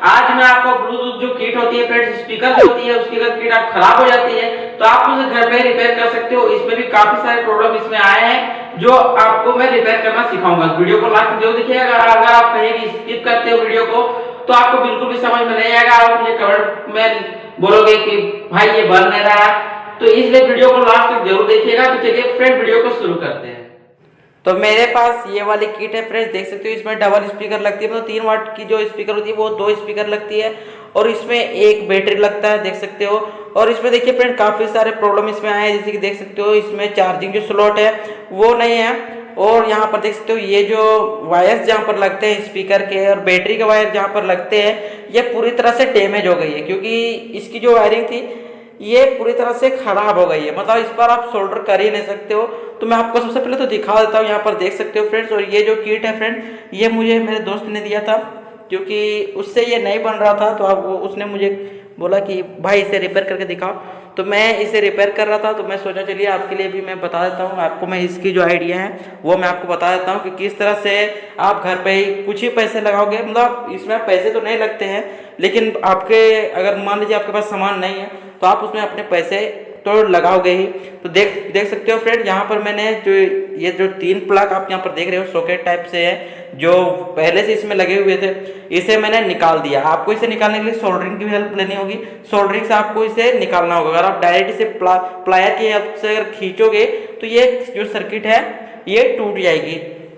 आज मैं आपको ब्लूटूथ जो किट होती है फ्रेंड्स, स्पीकर जो होती है उसकी अगर किट आप खराब हो जाती है तो आप उसे घर पे रिपेयर कर सकते हो। इसमें भी काफी सारे प्रॉब्लम इसमें आए हैं जो आपको मैं रिपेयर करना सिखाऊंगा। वीडियो को लास्ट तक जरूर देखिएगा। अगर आप कहीं भी स्किप करते हो वीडियो को तो आपको बिल्कुल भी समझ में नहीं आएगा। आप मुझे कमेंट में बोलोगे कि भाई ये बन नहीं रहा, तो इसलिए वीडियो को लास्ट तक जरूर देखिएगा। तो चलिए फ्रेंड वीडियो को शुरू करते हैं। तो मेरे पास ये वाली किट है फ्रेंड्स, देख सकते हो इसमें डबल स्पीकर लगती है, मतलब 3 वाट की जो स्पीकर होती है वो 2 स्पीकर लगती है और इसमें एक बैटरी लगता है, देख सकते हो। और इसमें देखिए फ्रेंड काफ़ी सारे प्रॉब्लम इसमें आए हैं, जैसे कि देख सकते हो इसमें चार्जिंग जो स्लॉट है वो नहीं है। और यहाँ पर देख सकते हो ये जो वायर्स जहाँ पर लगते हैं स्पीकर के और बैटरी के वायर जहाँ पर लगते हैं ये पूरी तरह से डैमेज हो गई है, क्योंकि इसकी जो वायरिंग थी ये पूरी तरह से खराब हो गई है, मतलब इस पर आप सोल्डर कर ही नहीं सकते हो। तो मैं आपको सबसे पहले तो दिखा देता हूँ, यहाँ पर देख सकते हो फ्रेंड्स। और ये जो किट है फ्रेंड ये मुझे मेरे दोस्त ने दिया था, क्योंकि उससे ये नहीं बन रहा था, तो अब उसने मुझे बोला कि भाई इसे रिपेयर करके दिखाओ। तो मैं इसे रिपेयर कर रहा था, तो मैं सोचा चलिए आपके लिए भी मैं बता देता हूँ। आपको मैं इसकी जो आइडिया है वो मैं आपको बता देता हूँ कि किस तरह से आप घर पे ही कुछ ही पैसे लगाओगे, मतलब इसमें पैसे तो नहीं लगते हैं, लेकिन आपके अगर मान लीजिए आपके पास सामान नहीं है तो आप उसमें अपने पैसे तो लगाओगे ही। तो देख सकते हो फ्रेंड, यहाँ पर मैंने ये जो 3 प्लग आप यहाँ पर देख रहे हो सॉकेट टाइप से है जो पहले से इसमें लगे हुए थे, इसे मैंने निकाल दिया। आपको इसे निकालने के लिए सोल्डरिंग की भी हेल्प लेनी होगी, सोल्डरिंग से आपको इसे निकालना होगा। अगर आप डायरेक्ट इसे प्लायर की हेल्प से अगर खींचोगे तो ये जो सर्किट है ये टूट जाएगी।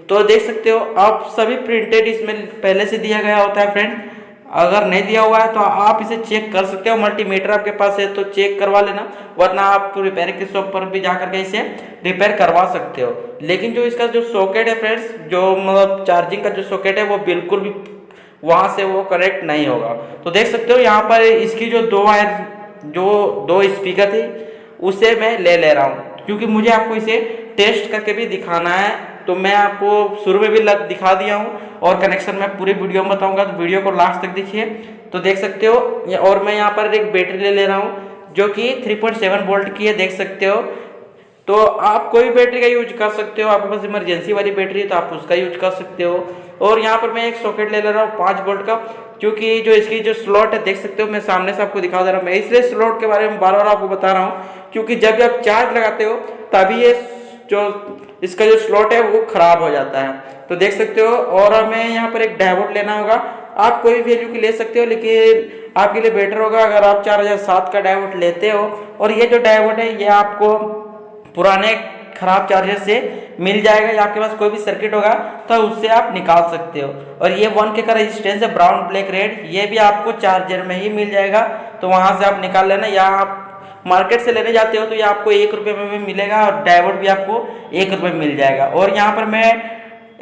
तो देख सकते हो आप सभी प्रिंटेड इसमें पहले से दिया गया होता है फ्रेंड। अगर नहीं दिया हुआ है तो आप इसे चेक कर सकते हो, मल्टीमीटर आपके पास है तो चेक करवा लेना, वरना आप रिपेयर के शॉप पर भी जाकर के इसे रिपेयर करवा सकते हो। लेकिन जो इसका जो सॉकेट है फ्रेंड्स, जो मतलब चार्जिंग का जो सॉकेट है वो बिल्कुल भी वहाँ से वो कनेक्ट नहीं होगा। तो देख सकते हो यहाँ पर इसकी जो 2 वायर जो 2 स्पीकर थी उसे मैं ले रहा हूँ, क्योंकि मुझे आपको इसे टेस्ट करके भी दिखाना है। तो मैं आपको शुरू में भी दिखा दिया हूँ और कनेक्शन में पूरी वीडियो में बताऊंगा, तो वीडियो को लास्ट तक देखिए। तो देख सकते हो और मैं यहाँ पर एक बैटरी ले रहा हूँ जो कि 3.7 वोल्ट की है, देख सकते हो। तो आप कोई बैटरी का यूज कर सकते हो, आपके पास इमरजेंसी वाली बैटरी है तो आप उसका यूज कर सकते हो। और यहाँ पर मैं एक सॉकेट ले रहा हूँ 5 वोल्ट का, क्योंकि जो इसकी जो स्लॉट है देख सकते हो, मैं सामने से आपको दिखा दे रहा हूँ। मैं इसलिए स्लॉट के बारे में बार बार आपको बता रहा हूँ क्योंकि जब भी आप चार्ज लगाते हो तभी ये जो इसका जो स्लॉट है वो खराब हो जाता है। तो देख सकते हो। और हमें यहाँ पर एक डायोड लेना होगा, आप कोई वैल्यू की ले सकते हो, लेकिन आपके लिए बेटर होगा अगर आप 4007 का डायोड लेते हो। और ये जो डायोड है ये आपको पुराने खराब चार्जर से मिल जाएगा, या आपके पास कोई भी सर्किट होगा तो उससे आप निकाल सकते हो। और ये 1 के का रेजिस्टेंस है, ब्राउन ब्लैक रेड, ये भी आपको चार्जर में ही मिल जाएगा, तो वहाँ से आप निकाल लेना। या आप मार्केट से लेने जाते हो तो ये आपको 1 रुपये में भी मिलेगा और डायोड भी आपको 1 रुपये में मिल जाएगा। और यहाँ पर मैं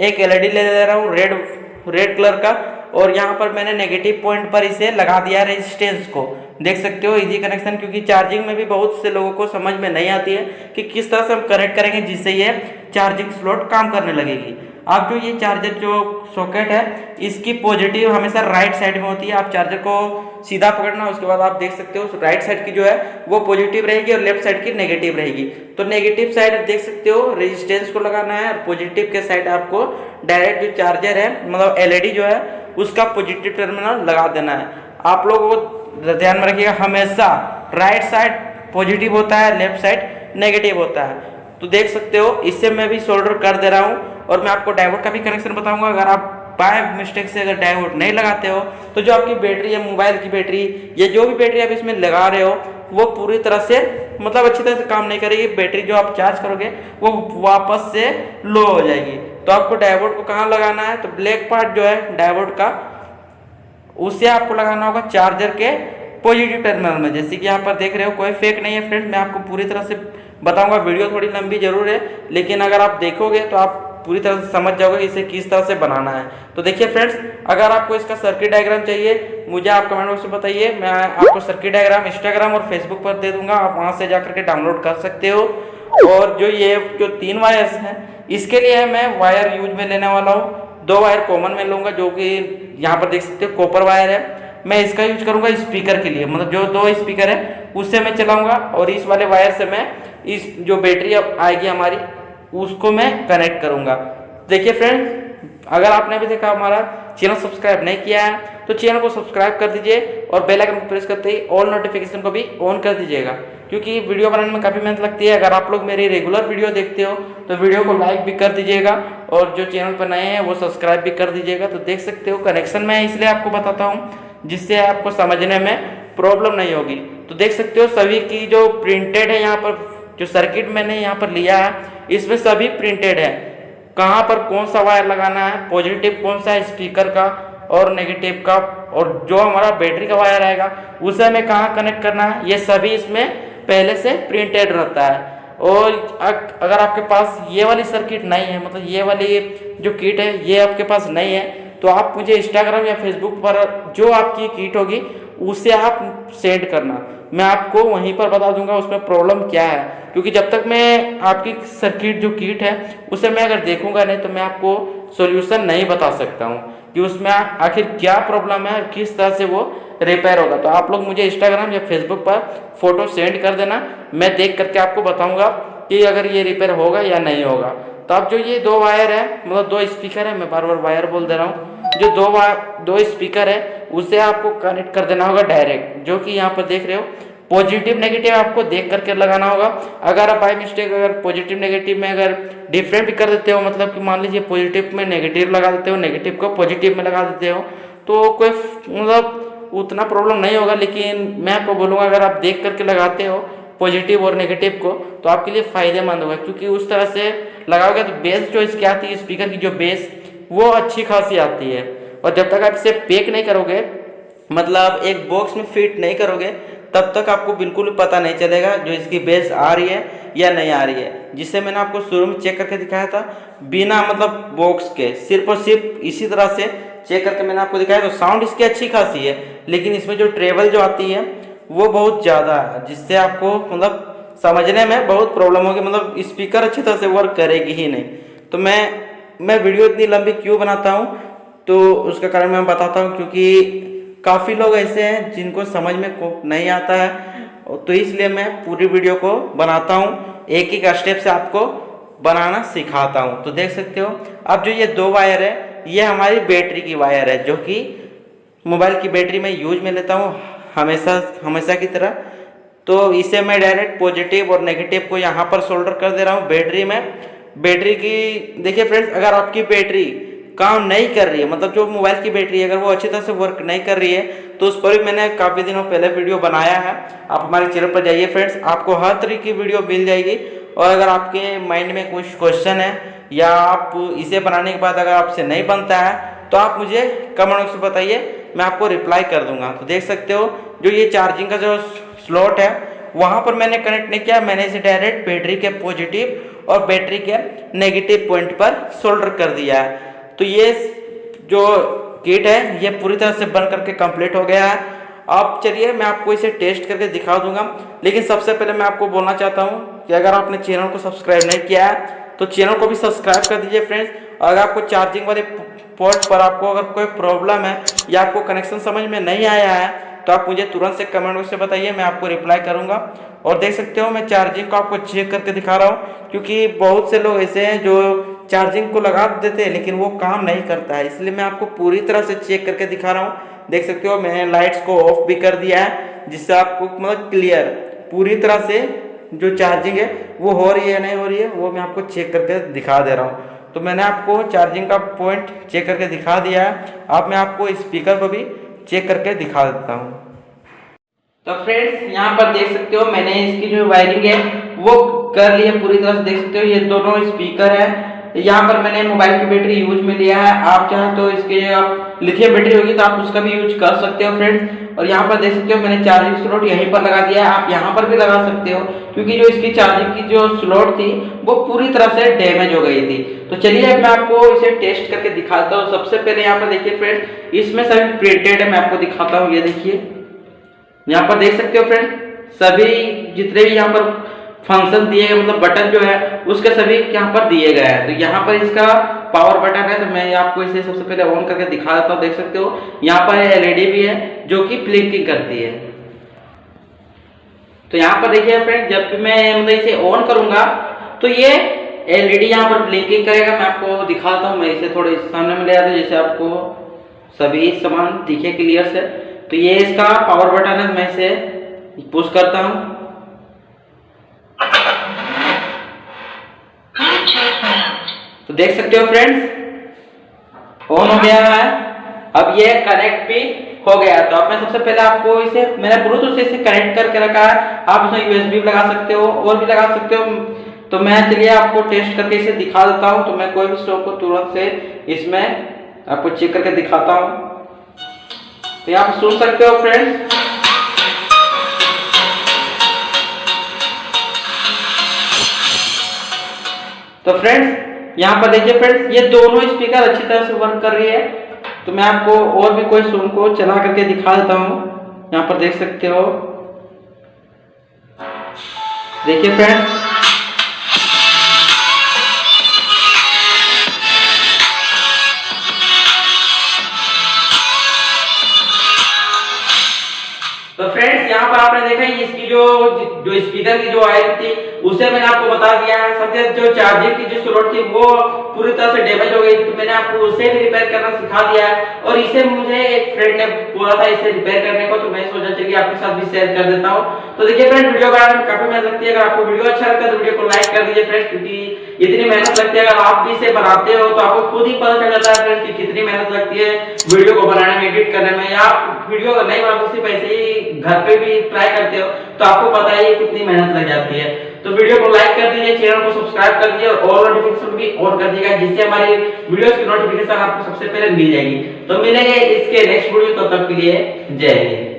एक LED ले रहा हूँ रेड कलर का, और यहाँ पर मैंने नेगेटिव पॉइंट पर इसे लगा दिया रेजिस्टेंस को, देख सकते हो इजी कनेक्शन। क्योंकि चार्जिंग में भी बहुत से लोगों को समझ में नहीं आती है कि किस तरह से हम कनेक्ट करेंगे जिससे ये चार्जिंग स्लॉट काम करने लगेगी। आप जो ये चार्जर जो सॉकेट है इसकी पॉजिटिव हमेशा राइट साइड में होती है, आप चार्जर को सीधा पकड़ना, उसके बाद आप देख सकते हो राइट साइड की जो है वो पॉजिटिव रहेगी और लेफ्ट साइड की नेगेटिव रहेगी। तो नेगेटिव साइड देख सकते हो रेजिस्टेंस को लगाना है, और पॉजिटिव के साइड आपको डायरेक्ट जो चार्जर है मतलब LED जो है उसका पॉजिटिव टर्मिनल लगा देना है। आप लोगों को ध्यान में रखिएगा हमेशा राइट साइड पॉजिटिव होता है, लेफ्ट साइड नेगेटिव होता है। तो देख सकते हो इससे मैं भी सोल्डर कर दे रहा हूँ। और मैं आपको डायोड का भी कनेक्शन बताऊंगा। अगर आप बाय मिस्टेक से अगर डायोड नहीं लगाते हो तो जो आपकी बैटरी है, मोबाइल की बैटरी या जो भी बैटरी आप इसमें लगा रहे हो वो पूरी तरह से मतलब अच्छी तरह से काम नहीं करेगी। बैटरी जो आप चार्ज करोगे वो वापस से लो हो जाएगी। तो आपको डायोड को कहाँ लगाना है, तो ब्लैक पार्ट जो है डायोड का उसे आपको लगाना होगा चार्जर के पॉजिटिव टर्मिनल में। जैसे कि यहाँ पर देख रहे हो कोई फेक नहीं है फ्रेंड, मैं आपको पूरी तरह से बताऊंगा। वीडियो थोड़ी लंबी जरूर है, लेकिन अगर आप देखोगे तो आप पूरी तरह से समझ जाओगे इसे किस तरह से बनाना है। तो देखिए फ्रेंड्स, अगर आपको इसका सर्किट डायग्राम चाहिए मुझे आप कमेंट बॉक्स में बताइए, मैं आपको सर्किट डायग्राम इंस्टाग्राम और फेसबुक पर दे दूंगा, आप वहां से जाकर के डाउनलोड कर सकते हो। और जो ये जो 3 वायर्स हैं इसके लिए मैं वायर यूज में लेने वाला हूँ, 2 वायर कॉमन में लूंगा जो कि यहाँ पर देख सकते हो कॉपर वायर है। मैं इसका यूज करूंगा स्पीकर के लिए, मतलब जो 2 स्पीकर है उससे मैं चलाऊंगा, और इस वाले वायर से मैं इस जो बैटरी आएगी हमारी उसको मैं कनेक्ट करूंगा। देखिए फ्रेंड्स, अगर आपने भी देखा हमारा चैनल सब्सक्राइब नहीं किया है तो चैनल को सब्सक्राइब कर दीजिए और बेल आइकन को प्रेस करते ही ऑल नोटिफिकेशन को भी ऑन कर दीजिएगा, क्योंकि वीडियो बनाने में काफ़ी मेहनत लगती है। अगर आप लोग मेरी रेगुलर वीडियो देखते हो तो वीडियो को लाइक भी कर दीजिएगा और जो चैनल पर नए हैं वो सब्सक्राइब भी कर दीजिएगा। तो देख सकते हो कनेक्शन में इसलिए आपको बताता हूँ जिससे आपको समझने में प्रॉब्लम नहीं होगी। तो देख सकते हो सभी की जो प्रिंटेड है, यहाँ पर जो सर्किट मैंने यहाँ पर लिया है इसमें सभी प्रिंटेड है, कहाँ पर कौन सा वायर लगाना है, पॉजिटिव कौन सा है स्पीकर का और नेगेटिव का, और जो हमारा बैटरी का वायर आएगा उसे हमें कहाँ कनेक्ट करना है, ये सभी इसमें पहले से प्रिंटेड रहता है। और अगर आपके पास ये वाली सर्किट नहीं है, मतलब ये वाली जो किट है ये आपके पास नहीं है, तो आप मुझे इंस्टाग्राम या फेसबुक पर जो आपकी किट होगी उसे आप सेंड करना, मैं आपको वहीं पर बता दूंगा उसमें प्रॉब्लम क्या है। क्योंकि जब तक मैं आपकी सर्किट जो किट है उसे मैं अगर देखूंगा नहीं तो मैं आपको सॉल्यूशन नहीं बता सकता हूँ कि उसमें आखिर क्या प्रॉब्लम है और किस तरह से वो रिपेयर होगा। तो आप लोग मुझे इंस्टाग्राम या फेसबुक पर फोटो सेंड कर देना, मैं देख करके आपको बताऊंगा कि अगर ये रिपेयर होगा या नहीं होगा। तो अब जो ये दो वायर है, मतलब दो स्पीकर है, मैं बार बार वायर बोल दे रहा हूँ, जो दो स्पीकर है उसे आपको कनेक्ट कर देना होगा डायरेक्ट, जो कि यहाँ पर देख रहे हो पॉजिटिव नेगेटिव आपको देख करके लगाना होगा। अगर आप बाई मिस्टेक अगर पॉजिटिव नेगेटिव में अगर डिफरेंट भी कर देते हो, मतलब कि मान लीजिए पॉजिटिव में नेगेटिव लगा देते हो, नेगेटिव को पॉजिटिव में लगा देते हो, तो कोई मतलब उतना प्रॉब्लम नहीं होगा। लेकिन मैं आपको बोलूँगा अगर आप देख करके लगाते हो पॉजिटिव और नेगेटिव को तो आपके लिए फ़ायदेमंद होगा, क्योंकि उस तरह से लगाओगे तो बेस जो इसकी आती है स्पीकर की जो बेस वो अच्छी खासी आती है। और जब तक आप इसे पैक नहीं करोगे, मतलब एक बॉक्स में फिट नहीं करोगे, तब तक आपको बिल्कुल पता नहीं चलेगा जो इसकी बेस आ रही है या नहीं आ रही है। जिससे मैंने आपको शुरू में चेक करके दिखाया था बिना मतलब बॉक्स के, सिर्फ और सिर्फ इसी तरह से चेक करके मैंने आपको दिखाया। तो साउंड इसकी अच्छी खासी है, लेकिन इसमें जो ट्रेवल जो आती है वो बहुत ज़्यादा है, जिससे आपको मतलब समझने में बहुत प्रॉब्लम होगी, मतलब स्पीकर अच्छी तरह से वर्क करेगी ही नहीं। तो मैं वीडियो इतनी लंबी क्यों बनाता हूँ तो उसका कारण मैं बताता हूँ, क्योंकि काफ़ी लोग ऐसे हैं जिनको समझ में नहीं आता है, तो इसलिए मैं पूरी वीडियो को बनाता हूँ, एक एक स्टेप से आपको बनाना सिखाता हूँ। तो देख सकते हो अब जो ये दो वायर है ये हमारी बैटरी की वायर है, जो कि मोबाइल की बैटरी में यूज में लेता हूँ हमेशा की तरह। तो इसे मैं डायरेक्ट पॉजिटिव और नेगेटिव को यहाँ पर सोल्डर कर दे रहा हूँ बैटरी में। बैटरी की देखिए फ्रेंड्स, अगर आपकी बैटरी काम नहीं कर रही है, मतलब जो मोबाइल की बैटरी है अगर वो अच्छी तरह से वर्क नहीं कर रही है, तो उस पर भी मैंने काफ़ी दिनों पहले वीडियो बनाया है। आप हमारे चैनल पर जाइए फ्रेंड्स, आपको हर तरह की वीडियो मिल जाएगी। और अगर आपके माइंड में कुछ क्वेश्चन है या आप इसे बनाने के बाद अगर आपसे नहीं बनता है तो आप मुझे कमेंट बॉक्स में बताइए, मैं आपको रिप्लाई कर दूंगा। तो देख सकते हो जो ये चार्जिंग का जो स्लॉट है वहाँ पर मैंने कनेक्ट नहीं किया, मैंने इसे डायरेक्ट बैटरी के पॉजिटिव और बैटरी के नेगेटिव पॉइंट पर सोल्डर कर दिया है। तो ये जो किट है ये पूरी तरह से बन करके कंप्लीट हो गया है। अब चलिए मैं आपको इसे टेस्ट करके दिखा दूंगा, लेकिन सबसे पहले मैं आपको बोलना चाहता हूँ कि अगर आपने चैनल को सब्सक्राइब नहीं किया है तो चैनल को भी सब्सक्राइब कर दीजिए फ्रेंड्स। अगर आपको चार्जिंग वाले पोर्ट पर आपको अगर कोई प्रॉब्लम है या आपको कनेक्शन समझ में नहीं आया है तो आप मुझे तुरंत से कमेंट बॉक्स में बताइए, मैं आपको रिप्लाई करूंगा। और देख सकते हो मैं चार्जिंग को आपको चेक करके दिखा रहा हूँ, क्योंकि बहुत से लोग ऐसे हैं जो चार्जिंग को लगा देते हैं लेकिन वो काम नहीं करता है, इसलिए मैं आपको पूरी तरह से चेक करके दिखा रहा हूँ। देख सकते हो मैंने लाइट्स को ऑफ भी कर दिया है, जिससे आपको मतलब क्लियर पूरी तरह से जो चार्जिंग है वो हो रही है नहीं हो रही है वो मैं आपको चेक करके दिखा दे रहा हूँ। तो मैंने आपको चार्जिंग का पॉइंट चेक करके दिखा दिया है, अब मैं आपको स्पीकर को भी चेक करके दिखा देता हूँ। तो फ्रेंड्स यहाँ पर देख सकते हो मैंने इसकी जो वायरिंग है वो कर ली है पूरी तरह से। देख सकते हो ये दोनों स्पीकर है, यहाँ पर मैंने मोबाइल की बैटरी यूज में लिया है। आप चाहे तो इसके जो आप लिथियम बैटरी होगी तो आप उसका भी यूज कर सकते हो फ्रेंड्स। और यहाँ पर देख सकते हो मैंने चार्जिंग स्लॉट यहीं पर लगा दिया है, आप यहाँ पर भी लगा सकते हो, क्योंकि जो इसकी चार्जिंग की जो स्लॉट थी वो पूरी तरह से डैमेज हो गई थी। तो चलिए अब मैं आपको इसे टेस्ट करके दिखाता हूँ। सबसे पहले यहाँ पर देखिए फ्रेंड्स, इसमें सभी प्रिंटेड है, मैं आपको दिखाता हूँ। ये देखिए यहाँ पर देख सकते हो फ्रेंड्स, सभी जितने भी यहाँ पर फंक्शन दिए गए मतलब बटन जो है उसके सभी यहाँ पर दिए गए हैं। तो यहाँ पर इसका पावर बटन है, तो मैं आपको इसे सबसे पहले ऑन करके दिखा देता हूँ। देख सकते हो यहाँ पर एलईडी भी है जो कि ब्लिंकिंग करती है। तो यहाँ पर देखिए फ्रेंड, जब भी मैं मतलब इसे ऑन करूंगा तो ये एलईडी यहाँ पर ब्लिंकिंग करेगा। मैं आपको दिखाता हूँ, मैं इसे थोड़े सामने में ले आता हूँ, जैसे आपको सभी सामान दिखे क्लियर से। तो ये इसका पावर बटन है, मैं इसे पुश करता हूँ। तो देख सकते हो फ्रेंड्स ऑन हो गया है। अब ये कनेक्ट भी हो गया। तो अब मैं सबसे पहले आपको इसे मैंने ब्लूटूथ से इसे कनेक्ट करके रखा है। आप इसमें यूएसबी भी लगा सकते हो और भी लगा सकते हो। तो मैं चलिए आपको टेस्ट करके इसे दिखा देता हूँ। तो मैं कोई भी सॉन्ग को तुरंत से इसमें आपको चेक करके दिखाता हूँ। तो यहाँ आप सुन सकते हो फ्रेंड्स। तो फ्रेंड्स यहाँ पर देखिए फ्रेंड्स, ये दोनों स्पीकर अच्छी तरह से वर्क कर रही है। तो मैं आपको और भी कोई सॉन्ग को चला करके दिखा देता हूँ। यहाँ पर देख सकते हो, देखिए फ्रेंड्स। तो फ्रेंड्स यहाँ पर आपने देखा इसकी जो स्पीकर की जो वायर थी उसे मैंने आपको बता दिया है। सबसे जो चार्जिंग की जो स्लॉट थी वो पूरी तरह से डैमेज हो गई। तो मैंने आपको उसे भी रिपेयर करना सिखा दिया है। और इसे मुझे एक फ्रेंड ने बोला था इसे रिपेयर करने को, तो मैं सोचा चलिए आपके साथ भी शेयर कर देता हूँ। तो देखिए फ्रेंड, वीडियो बनाने में काफी मेहनत लगती है। अगर आपको वीडियो अच्छा लगता है तो वीडियो को लाइक कर दीजिए फ्रेंड्स, क्योंकि इतनी मेहनत लगती है। अगर आप भी इसे बनाते हो तो आपको खुद ही पता चल जाता है फ्रेंड्स कि कितनी मेहनत लगती है वीडियो को बनाने में, एडिट करने में। या वीडियो अगर नहीं बनाते सिर्फ ऐसे ही घर पे भी ट्राई करते हो तो आपको पता ही कितनी मेहनत लग जाती है। तो वीडियो को लाइक कर दीजिए, चैनल को सब्सक्राइब कर दीजिए और ऑल नोटिफिकेशन भी ऑन कर दीजिएगा, जिससे हमारी वीडियोस की नोटिफिकेशन आपको सबसे पहले मिल जाएगी। तो मिलेंगे इसके नेक्स्ट वीडियो, तब तक के लिए जय हिंद।